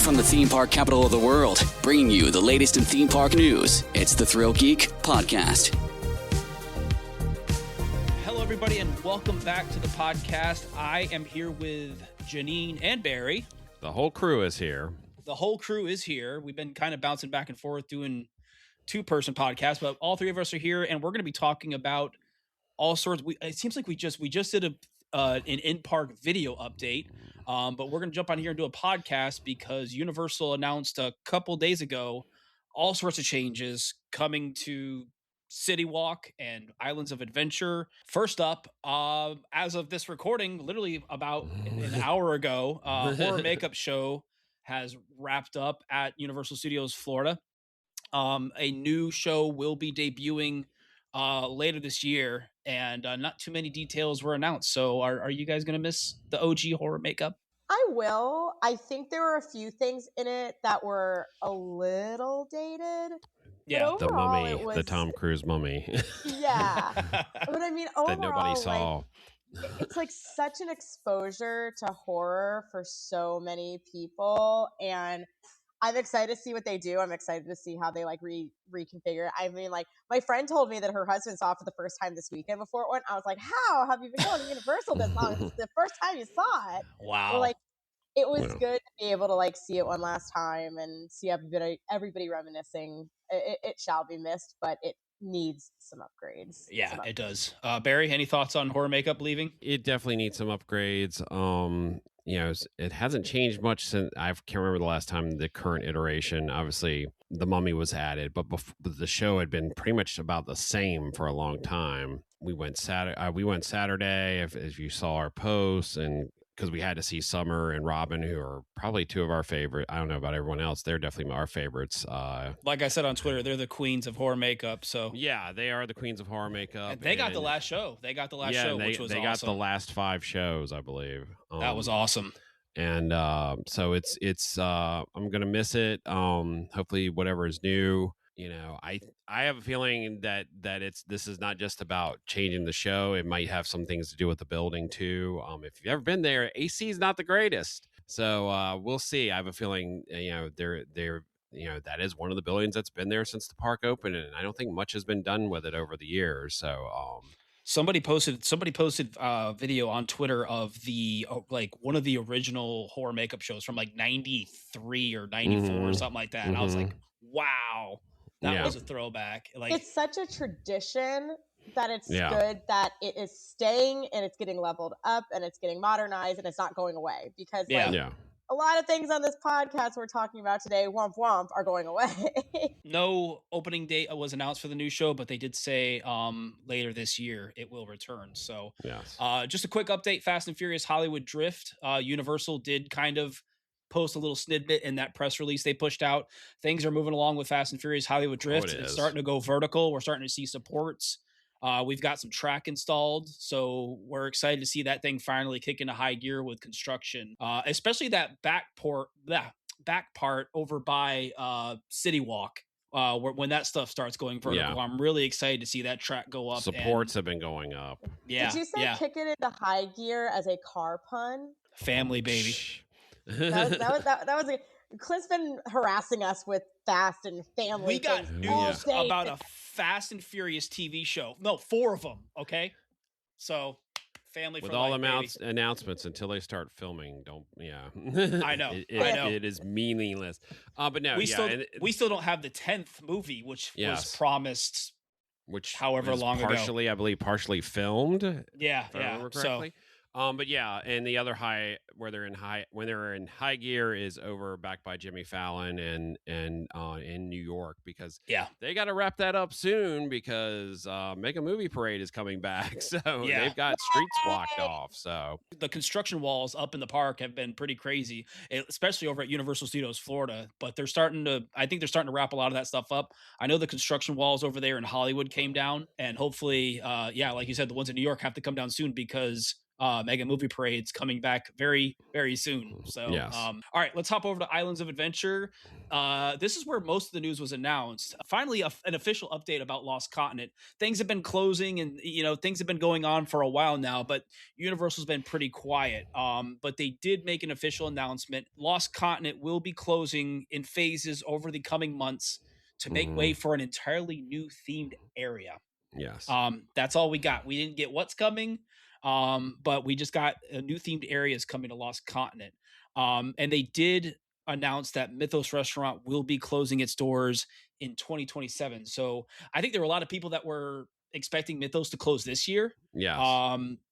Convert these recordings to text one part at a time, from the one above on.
from the theme park capital of the world, bringing you the latest in theme park news. It's the Thrill Geek Podcast. Hello, everybody, and welcome back to the podcast. I am here with Janine and Barry. The whole crew is here. The whole crew is here. We've been kind of bouncing back and forth doing two-person podcasts, but all three of us are here, and we're going to be talking about all sorts. It seems like we just did an in-park video update, but we're going to jump on here and do a podcast because Universal announced a couple days ago all sorts of changes coming to CityWalk and Islands of Adventure. First up, as of this recording, literally about an hour ago, horror makeup show has wrapped up at Universal Studios Florida. A new show will be debuting later this year, and not too many details were announced. So are you guys going to miss the OG horror makeup? I will. I think there were a few things in it that were a little dated. Yeah, the mummy, was, the Tom Cruise mummy. Yeah. But I mean, overall, that nobody saw. It's like such an exposure to horror for so many people, and I'm excited to see what they do. I'm excited to see how they like reconfigure. I mean, like my friend told me that her husband saw it for the first time this weekend before it went. I was like, how have you been going to Universal this long? This is the first time you saw it. Wow. But, like, it was good to be able to like see it one last time and see everybody reminiscing. It shall be missed, but it needs some upgrades. Yeah, it does. Barry, any thoughts on horror makeup leaving? It definitely needs some upgrades. It hasn't changed much since I can't remember the last time the current iteration. Obviously, the mummy was added, but the show had been pretty much about the same for a long time. We went Saturday, if you saw our posts, and because we had to see Summer and Robin, who are probably two of our favorite. I don't know about everyone else; they're definitely our favorites. Like I said on Twitter, they're the queens of horror makeup. So yeah, they are the queens of horror makeup. And they got the last show. Which was awesome. They got the last 5 shows, I believe. That was awesome. And so it's I'm gonna miss it. Hopefully, whatever is new. I have a feeling that this is not just about changing the show. It might have some things to do with the building too. If you've ever been there, AC is not the greatest. So we'll see. I have a feeling they're that is one of the buildings that's been there since the park opened, and I don't think much has been done with it over the years. So somebody posted video on Twitter of the like one of the original horror makeup shows from like 93 or 94 or something like that. And I was like, wow. That was a throwback. Like, it's such a tradition that it's good that it is staying and it's getting leveled up and it's getting modernized and it's not going away because a lot of things on this podcast we're talking about today, womp womp, are going away. No opening date was announced for the new show, but they did say later this year it will return. So just a quick update, Fast and Furious Hollywood Drift. Universal did kind of post a little snippet in that press release they pushed out. Things are moving along with Fast and Furious Hollywood Drift. It's starting to go vertical. We're starting to see supports. We've got some track installed, so we're excited to see that thing finally kick into high gear with construction, especially that back part over by CityWalk. When that stuff starts going vertical, I'm really excited to see that track go up. Supports have been going up. Yeah. Did you say kick it into high gear as a car pun? Family, baby. that was Clint's been harassing us with Fast and Family. We got news about a Fast and Furious TV show. No, 4 of them. Okay, so family with for all life, announcements until they start filming. I know. It is meaningless. But no, we still don't have the 10th movie, which was promised. Which however long ago, I believe partially filmed. Yeah. Correctly. But and the other when they're in high gear is over back by Jimmy Fallon and in New York, because they got to wrap that up soon because Mega Movie Parade is coming back, so they've got streets blocked off. So the construction walls up in the park have been pretty crazy, especially over at Universal Studios Florida. But I think they're starting to wrap a lot of that stuff up. I know the construction walls over there in Hollywood came down, and hopefully, like you said, the ones in New York have to come down soon because mega movie parades coming back very, very soon. So, Yes. all right, let's hop over to Islands of Adventure. This is where most of the news was announced. Finally, an official update about Lost Continent. Things have been closing, and things have been going on for a while now, but Universal's been pretty quiet. But they did make an official announcement. Lost Continent will be closing in phases over the coming months to make way for an entirely new themed area. Yes. That's all we got. We didn't get what's coming, but we just got a new themed areas coming to Lost Continent. And they did announce that Mythos Restaurant will be closing its doors in 2027. So I think there were a lot of people that were expecting Mythos to close this year. Yes.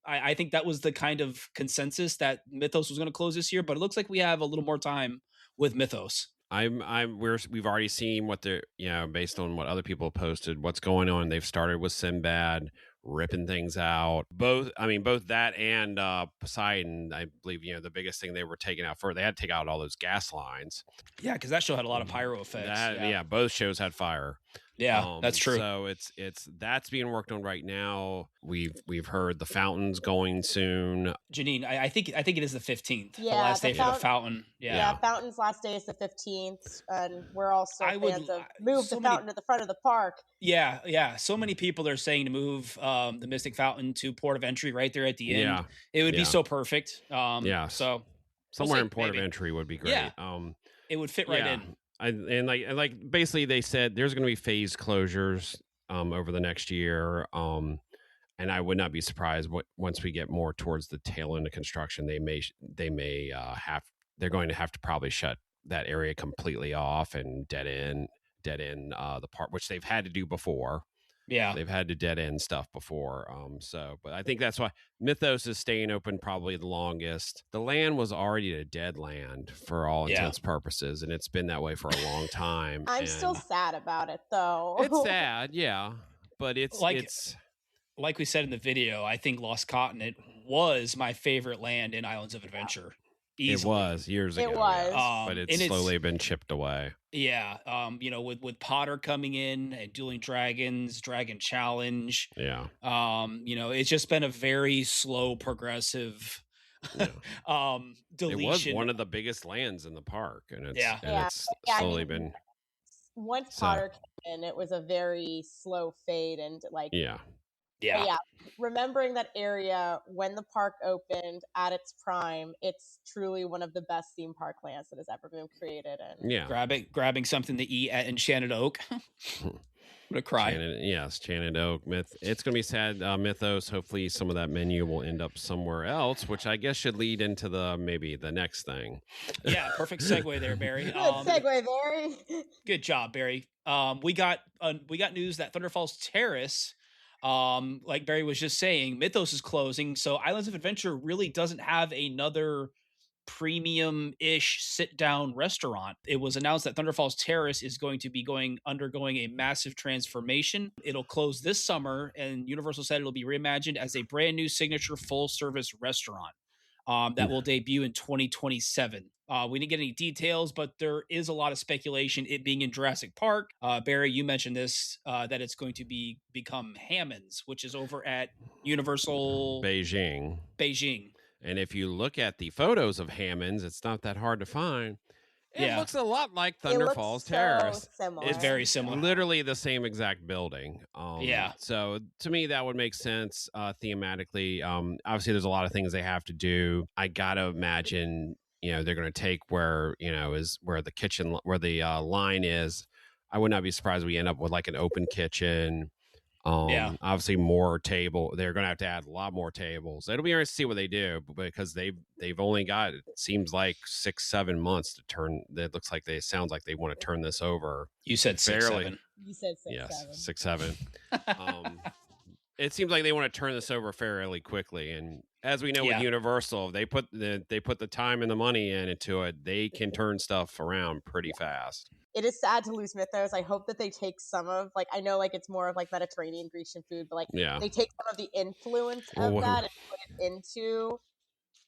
I think that was the kind of consensus that Mythos was going to close this year, but it looks like we have a little more time with Mythos. We've already seen what they're, based on what other people have posted, what's going on. They've started with Sinbad ripping things out. Both that and Poseidon, I believe, the biggest thing they were taking out they had to take out all those gas lines. Yeah, because that show had a lot of pyro effects. Both shows had fire. Yeah, that's true. So that's being worked on right now. We've heard the fountain's going soon. Janine, I think it is the 15th. Yeah, the last day for the fountain. Yeah, fountain's last day is the 15th, and we're also fans of move the fountain to the front of the park. Yeah. So many people are saying to move the Mystic Fountain to Port of Entry right there at the end. Yeah, it would be so perfect. So somewhere in Port of Entry would be great. Yeah. It would fit right in. And basically they said there's going to be phased closures over the next year, and I would not be surprised once we get more towards the tail end of construction, they're going to have to probably shut that area completely off and dead end the part, which they've had to do before. Yeah, they've had to dead end stuff before. But I think that's why Mythos is staying open probably the longest. The land was already a dead land for all intents and purposes, and it's been that way for a long time. I'm still sad about it, though. It's sad, yeah, but it's like we said in the video. I think Lost Continent was my favorite land in Islands of Adventure. Easily. It was years ago. It was, but it's slowly been chipped away. Yeah, with Potter coming in and Dueling Dragons, Dragon Challenge. Yeah. It's just been a very slow, progressive deletion. It was one of the biggest lands in the park, and it's slowly been. Once Potter came in, it was a very slow fade, and Yeah. Remembering that area when the park opened at its prime, it's truly one of the best theme park lands that has ever been created. And grabbing something to eat at Enchanted Oak. I'm gonna cry. Enchanted Oak. It's gonna be sad. Mythos. Hopefully, some of that menu will end up somewhere else, which I guess should lead into maybe the next thing. Yeah, perfect segue there, Barry. Good segue, Barry. Good job, Barry. We got news that Thunder Falls Terrace. Like Barry was just saying, Mythos is closing, so Islands of Adventure really doesn't have another premium-ish sit-down restaurant. It was announced that Thunder Falls Terrace is going to be undergoing a massive transformation. It'll close this summer, and Universal said it'll be reimagined as a brand new signature full-service restaurant that will debut in 2027. We didn't get any details, but there is a lot of speculation, it being in Jurassic Park. Barry, you mentioned this, that it's going to become Hammond's, which is over at Universal Beijing. And if you look at the photos of Hammond's, it's not that hard to find. It looks a lot like Thunder Falls Terrace. It's very similar. Literally the same exact building. So to me, that would make sense thematically. Obviously, there's a lot of things they have to do. I got to imagine, they're going to take where the kitchen, where the line is. I would not be surprised if we end up with like an open kitchen. Obviously more table. They're going to have to add a lot more tables. It'll be interesting to see what they do, because they've only got, it seems like 6-7 months to turn. It looks like sounds like they want to turn this over. You said 6-7. You said 6-7. Yes, 6-7. It seems like they want to turn this over fairly quickly, and as we know with Universal, they put the time and the money into it. They can turn stuff around pretty fast. It is sad to lose Mythos. I hope that they take some of, I know it's more of Mediterranean Grecian food, but they take some of the influence of that and put it into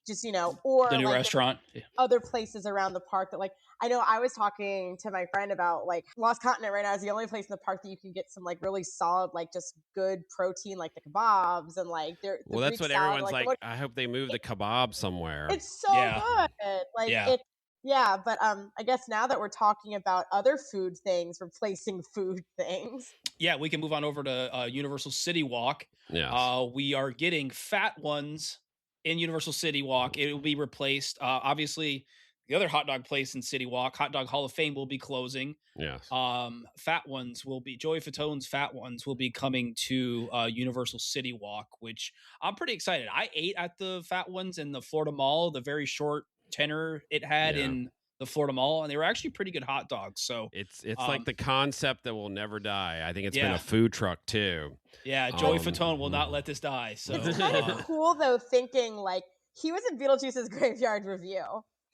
just, or the new restaurant. Other places around the park that I know I was talking to my friend about like Lost Continent right now is the only place in the park that you can get some like really solid, like just good protein, like the kebabs and like the Well, that's Greek what salad. everyone's like. I hope they move the kebab somewhere. It's so Yeah. good. Like Yeah. it. Yeah, but I guess now that we're talking about other food things replacing food things. Yeah, we can move on over to Universal City Walk. Yes. We are getting Fat Ones in Universal City Walk. It will be replaced. Obviously, the other hot dog place in City Walk, Hot Dog Hall of Fame, will be closing. Yes. Fat Ones will be Joey Fatone's Fat Ones will be coming to Universal City Walk, which I'm pretty excited. I ate at the Fat Ones in the Florida Mall, the very short tenor it had in the Florida Mall, and they were actually pretty good hot dogs. So it's like the concept that will never die. I think it's been Yeah. a food truck too. yeah, Joey Fatone will not let this die. So It's kind of cool though, thinking like he was in Beetlejuice's Graveyard Review.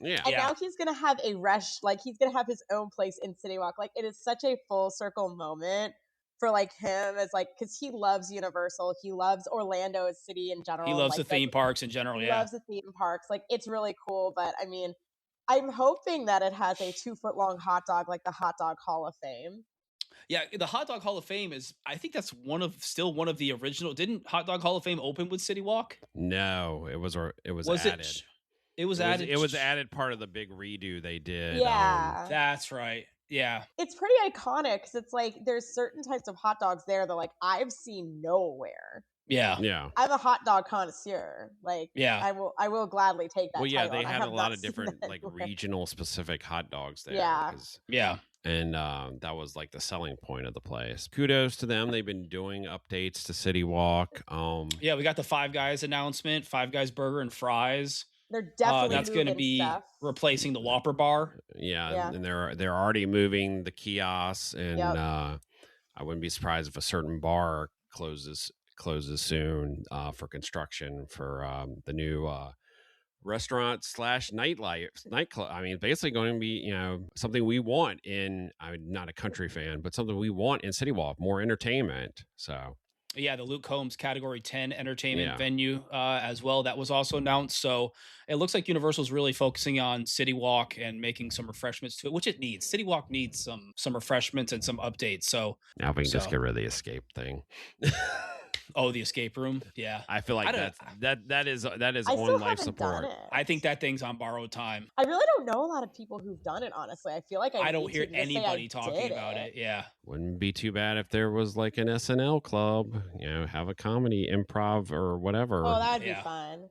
Yeah. And now he's gonna have a he's gonna have his own place in City Walk. Like it is such a full circle moment for like him as like because he loves Universal, he loves Orlando as city in general. he loves like, the theme parks in general. He Yeah, loves the theme parks. Like it's really cool. But I mean, I'm hoping that it has a 2-foot long hot dog like the Hot Dog Hall of Fame. yeah. The Hot Dog Hall of Fame is, I think that's still one of the original. Didn't Hot Dog Hall of Fame open with City Walk? No, it was added. It was added. It was added part of the big redo they did. Yeah. That's right. Yeah. It's pretty iconic because it's like there's certain types of hot dogs there that like I've seen nowhere. Yeah. Yeah. I'm a hot dog connoisseur. Like, Yeah. I will gladly take that. Well, yeah, title, they and I had a have lot not of seen different that like anywhere. regional specific hot dogs there. Yeah. Yeah. And that was like the selling point of the place. Kudos to them. They've been doing updates to City Walk. Yeah, we got the Five Guys announcement, Five Guys Burger and Fries. They're definitely that's going to be stuff. replacing the Whopper Bar. Yeah, and they're already moving the kiosks, and Yep. I wouldn't be surprised if a certain bar closes soon for construction for the new restaurant / nightclub. I mean, basically going to be something we want in. I'm not a country fan, but something we want in City Walk, more entertainment. So. Yeah, the Luke Combs Category 10 entertainment venue as well. That was also announced. So it looks like Universal's really focusing on City Walk and making some refreshments to it, which it needs. City Walk needs some refreshments and some updates. So now if we can just get rid of the escape thing. Oh, the escape room. Yeah, I feel like that is I on life support. I think that thing's on borrowed time. I really don't know a lot of people who've done it. Honestly, I feel like I don't hear anybody talking about it. Yeah, wouldn't be too bad if there was like an SNL club. Have a comedy, improv, or whatever. Oh, that'd be fun.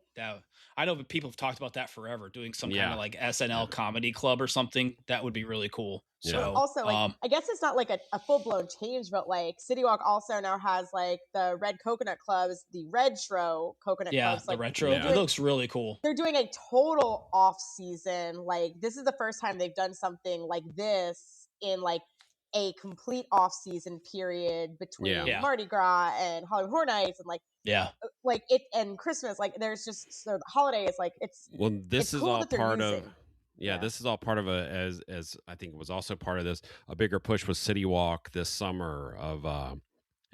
I know people have talked about that forever. Doing some kind of like SNL comedy club or something. That would be really cool. So also, like, I guess it's not like a full blown change, but like City Walk also now has like the Red Coconut Clubs, the Retro Coconut Clubs. The like, retro. It looks really cool. They're doing a total off season. Like this is the first time they've done something like this in like a complete off season period between Mardi Gras and Halloween Horror Nights and like it and Christmas. Like there's just the holidays. Like it's this is cool all part of. using. This is all part of as I think it was also part of this. A bigger push was City Walk this summer of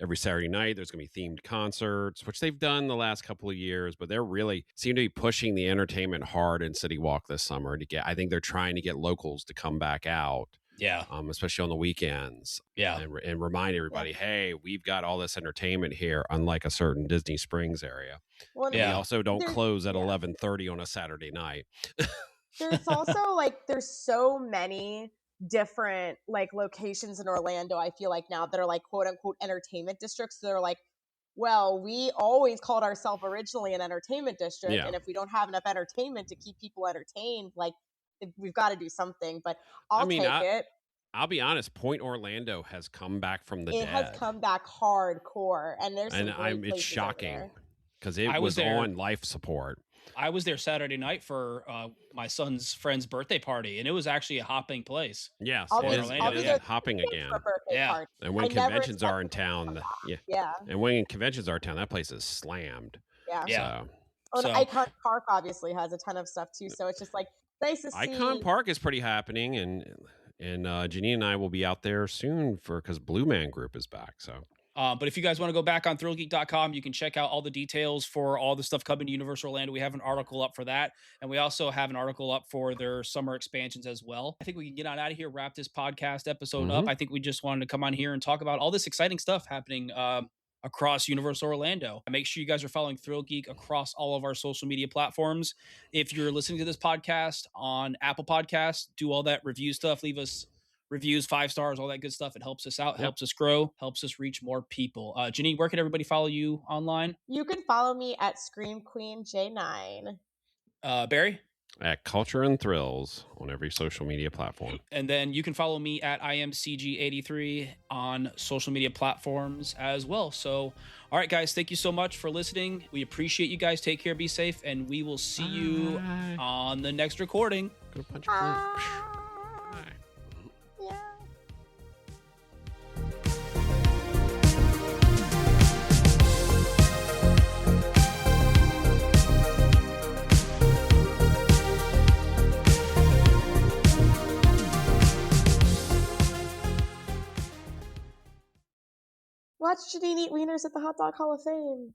every Saturday night. There's going to be themed concerts, which they've done the last couple of years, but they're really seem to be pushing the entertainment hard in City Walk this summer I think they're trying to get locals to come back out. Yeah. Especially on the weekends. Yeah. And remind everybody, hey, we've got all this entertainment here, unlike a certain Disney Springs area. Well, we also don't close at 11:30 on a Saturday night. There's also like there's so many different like locations in Orlando, I feel like now that are like quote unquote entertainment districts. So they're like, well, we always called ourselves originally an entertainment district. And if we don't have enough entertainment to keep people entertained, like we've got to do something. But I'll take it. I'll be honest, Point Orlando has come back from the dead. It has come back hardcore. And there's some it's shocking because it was on life support. I was there Saturday night for my son's friend's birthday party, and it was actually a hopping place. Yes, it is hopping again. Party. And when conventions are in town, and when conventions are in town, that place is slammed. Yeah. Icon Park obviously has a ton of stuff too, so it's just like nice to see. Icon Park is pretty happening, and Janine and I will be out there soon because Blue Man Group is back. So. But if you guys want to go back on thrillgeek.com, you can check out all the details for all the stuff coming to Universal Orlando. We have an article up for that. And we also have an article up for their summer expansions as well. I think we can get on out of here, wrap this podcast episode up. I think we just wanted to come on here and talk about all this exciting stuff happening across Universal Orlando. Make sure you guys are following Thrill Geek across all of our social media platforms. If you're listening to this podcast on Apple Podcasts, do all that review stuff. Leave us reviews, 5 stars, all that good stuff. It helps us out, helps us grow, helps us reach more people. Janine, where can everybody follow you online? You can follow me at Scream Queen J9. Barry? At Culture and Thrills on every social media platform. And then you can follow me at IMCG83 on social media platforms as well. So, all right, guys, thank you so much for listening. We appreciate you guys. Take care, be safe, and we will see you on the next recording. Go punch Clint. Yeah. Watch Janine eat wieners at the Hot Dog Hall of Fame.